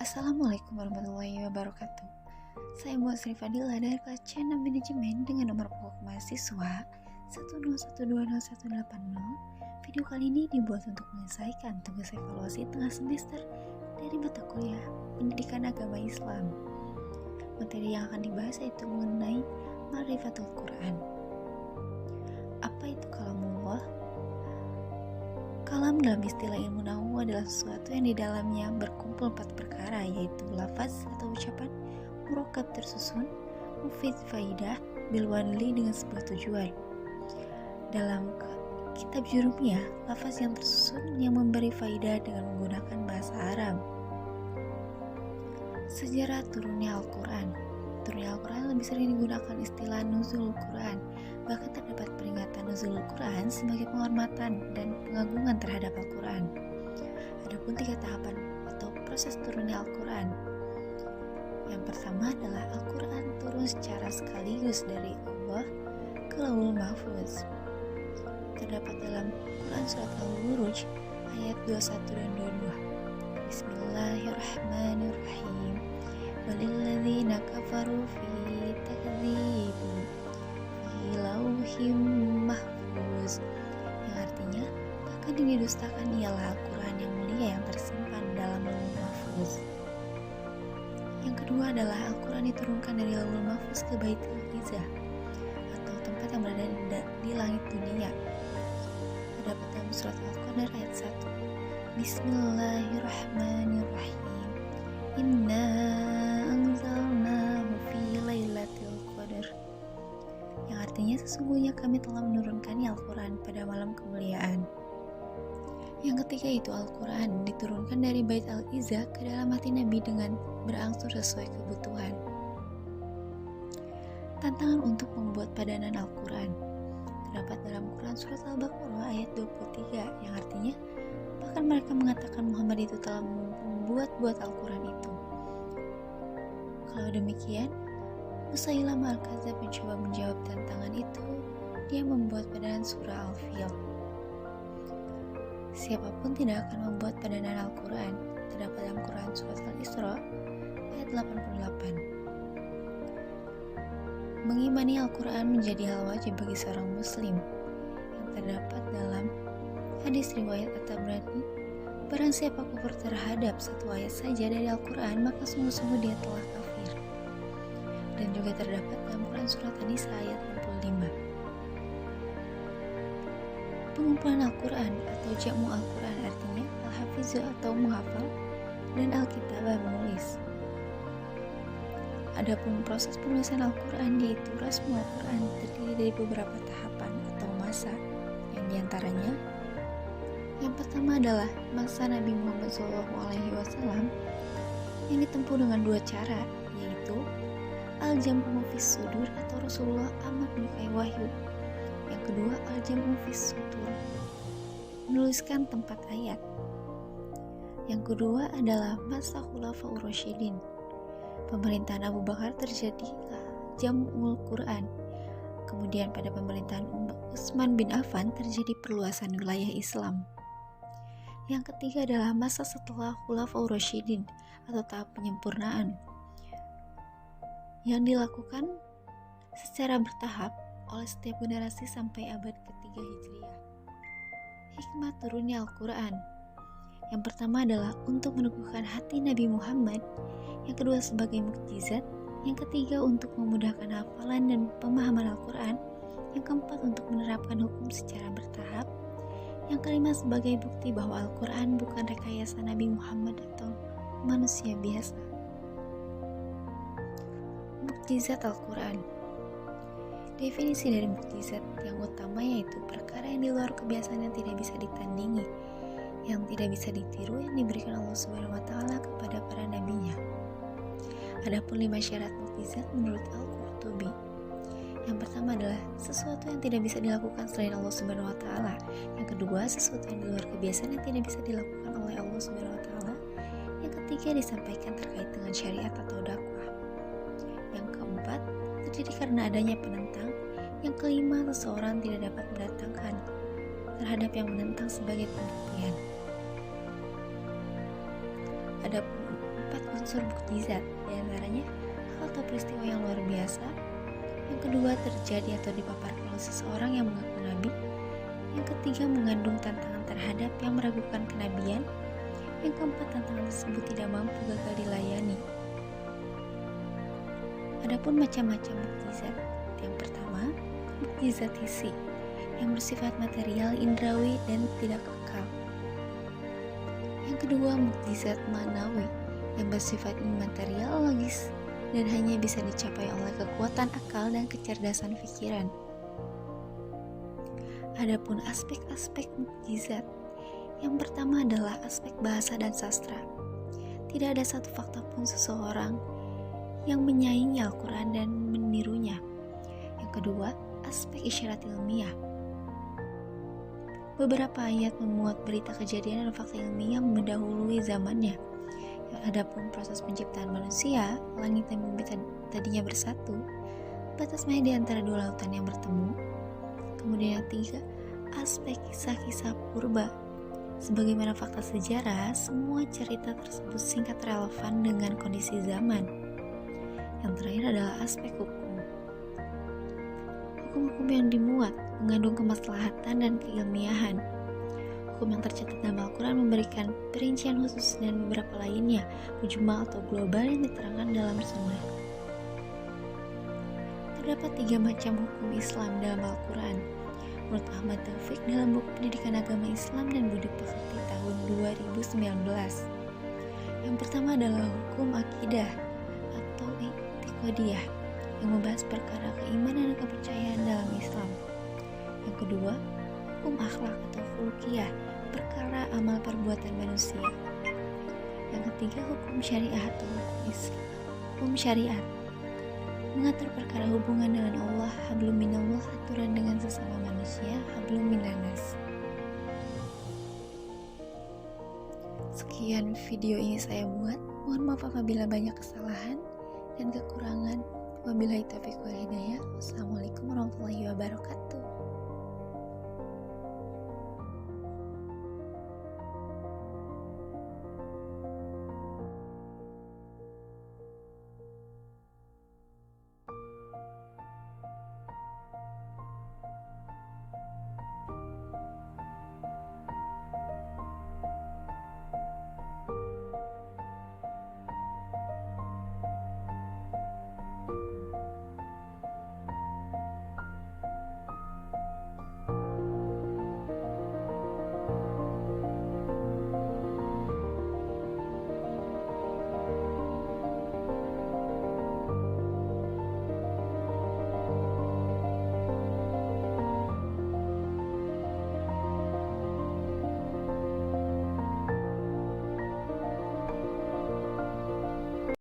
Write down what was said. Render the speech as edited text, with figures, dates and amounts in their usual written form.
Assalamualaikum warahmatullahi wabarakatuh. Saya Mbak Sri Fadila dari kelas C6 Manajemen dengan nomor pokok mahasiswa 101201880. Video kali ini dibuat untuk menyelesaikan tugas evaluasi tengah semester dari mata kuliah Pendidikan Agama Islam. Materi yang akan dibahas yaitu mengenai Ma'rifatul Quran. Apa itu kalamullah? Kalam dalam istilah ilmu nahwu adalah sesuatu yang di dalamnya berkumpul 4 perkara, yaitu lafaz atau ucapan, murakkab tersusun, mufid faidah, bilwadli dengan sebuah tujuan. Dalam kitab Jurumiyah, lafaz yang tersusun yang memberi faidah dengan menggunakan bahasa Arab. Sejarah turunnya Al-Quran. Turunnya Al-Quran lebih sering digunakan istilah nuzulul Quran. Bahkan terdapat peringatan nuzulul Quran sebagai penghormatan dan pengagungan terhadap Al-Quran. Adapun 3 tahapan atau proses turunnya Al-Quran. Yang pertama adalah Al-Quran turun secara sekaligus dari Allah ke Lauhul Mahfuz. Terdapat dalam Quran surat Al-Buruj ayat 21 dan 22. Bismillahirrahmanirrahim. Walilladzina kafaru fi takdzibun fi lauhim mahfuz, yang artinya bahkan yang didustakan ialah Al-Quran yang mulia yang tersimpan dalam lauhul mahfuz. Yang kedua adalah Al-Quran diturunkan dari lauhul mahfuz ke Baitul Izzah atau tempat yang berada di langit dunia. Terdapat dalam surat Al-Qadar ayat 1. Bismillahirrahmanirrahim. Inna anzalnahu fi lailatul qadar, yang artinya sesungguhnya kami telah menurunkannya Al-Quran pada malam kemuliaan. Yang ketiga itu Al-Quran diturunkan dari Bait Al-Izzah ke dalam hati Nabi dengan berangsur sesuai kebutuhan. Tantangan untuk membuat padanan Al-Quran terdapat dalam Quran surat Al-Baqarah ayat 23, yang artinya bahkan mereka mengatakan Muhammad itu telah membuat Al-Quran itu. Kalau demikian, Musailamah Al-Kadzab mencoba menjawab tantangan itu. Dia membuat padanan surah Al-Fil. Siapapun tidak akan membuat padanan Al-Quran. Terdapat dalam Quran surat Al-Isra ayat 88. Mengimani Al-Quran menjadi hal wajib bagi seorang muslim, yang terdapat dalam hadis riwayat At-Tabrani. Barang siapa kufur terhadap satu ayat saja dari Al-Quran, maka sungguh-sungguh dia telah kafir. Dan juga terdapat dalam Quran surat An-Nisa ayat 65. Pengumpulan Al-Quran atau Jam'u Al-Quran artinya Al-Hafizu atau menghafal dan Al-Kitabah menulis. Adapun proses penulisan Al-Quran yaitu Rasmu Al-Quran terdiri dari beberapa tahapan atau masa, yang diantaranya yang pertama adalah masa Nabi Muhammad SAW yang ditempuh dengan 2 cara, yaitu Al-Jam'u fis Sudur atau Rasulullah amat menyukai wahyu. Yang kedua Al-Jam'u fis Sudur, menuliskan tempat ayat. Yang kedua adalah masa Khulafaur Rasyidin. Pemerintahan Abu Bakar terjadilah Jam'ul Quran. Kemudian pada pemerintahan Utsman bin Affan terjadi perluasan wilayah Islam. Yang ketiga adalah masa setelah Khulafaur Rasyidin atau tahap penyempurnaan yang dilakukan secara bertahap oleh setiap generasi sampai abad ke-3 Hijriah. Hikmah turunnya Al-Quran. Yang pertama adalah untuk meneguhkan hati Nabi Muhammad, yang kedua sebagai mukjizat, yang ketiga untuk memudahkan hafalan dan pemahaman Al-Quran, yang keempat untuk menerapkan hukum secara bertahap, yang kelima sebagai bukti bahwa Al-Quran bukan rekayasa Nabi Muhammad atau manusia biasa. Mukjizat Al-Quran. Definisi dari mukjizat yang utama yaitu perkara yang di luar kebiasaan yang tidak bisa ditandingi, yang tidak bisa ditiru, yang diberikan Allah Subhanahu wa Ta'ala kepada para nabinya. Adapun 5 syarat mukjizat menurut Al-Qurtubi. Yang pertama adalah sesuatu yang tidak bisa dilakukan selain Allah Subhanahu wa Ta'ala. Yang kedua, sesuatu yang di luar kebiasaan yang tidak bisa dilakukan oleh Allah Subhanahu wa Ta'ala. Yang ketiga, disampaikan terkait dengan syariat atau dakwah. Yang keempat, terjadi karena adanya penentang. Yang kelima, seseorang tidak dapat mendatangkan terhadap yang menentang sebagai pembuktian. Ada 4 unsur mukjizat, diantaranya hal atau peristiwa yang luar biasa. Yang kedua, terjadi atau dipaparkan oleh seseorang yang mengaku nabi. Yang ketiga, mengandung tantangan terhadap yang meragukan kenabian. Yang keempat, tantangan tersebut tidak mampu gagal dilayani. Adapun macam-macam mukjizat. Yang pertama, mukjizat hissi yang bersifat material, indrawi, dan tidak kekal. Yang kedua, mukjizat manawi yang bersifat imaterial, logis, dan hanya bisa dicapai oleh kekuatan akal dan kecerdasan pikiran. Adapun aspek-aspek mukjizat, yang pertama adalah aspek bahasa dan sastra. Tidak ada satu fakta pun seseorang yang menyaingi Al-Quran dan menirunya. Yang kedua, aspek isyarat ilmiah. Beberapa ayat memuat berita kejadian dan fakta ilmiah mendahului zamannya. Adapun proses penciptaan manusia, langit dan bumi tadinya bersatu, batas maya di antara dua lautan yang bertemu. Kemudian yang ketiga, aspek kisah-kisah purba. Sebagaimana fakta sejarah, semua cerita tersebut singkat relevan dengan kondisi zaman. Yang terakhir adalah aspek hukum. Hukum-hukum yang dimuat mengandung kemaslahatan dan keilmiahan. Hukum yang tercatat dalam Al-Quran memberikan perincian khusus dan beberapa lainnya, mujmal atau global yang diterangkan dalam sunnah. Terdapat 3 macam hukum Islam dalam Al-Quran. Menurut Ahmad Taufik dalam buku Pendidikan Agama Islam dan Budi Pekerti tahun 2019. Yang pertama adalah hukum akidah atau i'tiqadiyah yang membahas perkara keimanan dan kepercayaan dalam Islam. Yang kedua, hukum akhlak atau khuluqiyah, perkara amal perbuatan manusia. Yang ketiga, hukum syariah atau hukum syariat, mengatur perkara hubungan dengan Allah, hablum minallah, aturan dengan sesama manusia, hablum minannas. Sekian video ini saya buat. Mohon maaf apabila banyak kesalahan dan kekurangan. Wabillahi taufiq wal hidayah. Wassalamualaikum warahmatullahi wabarakatuh.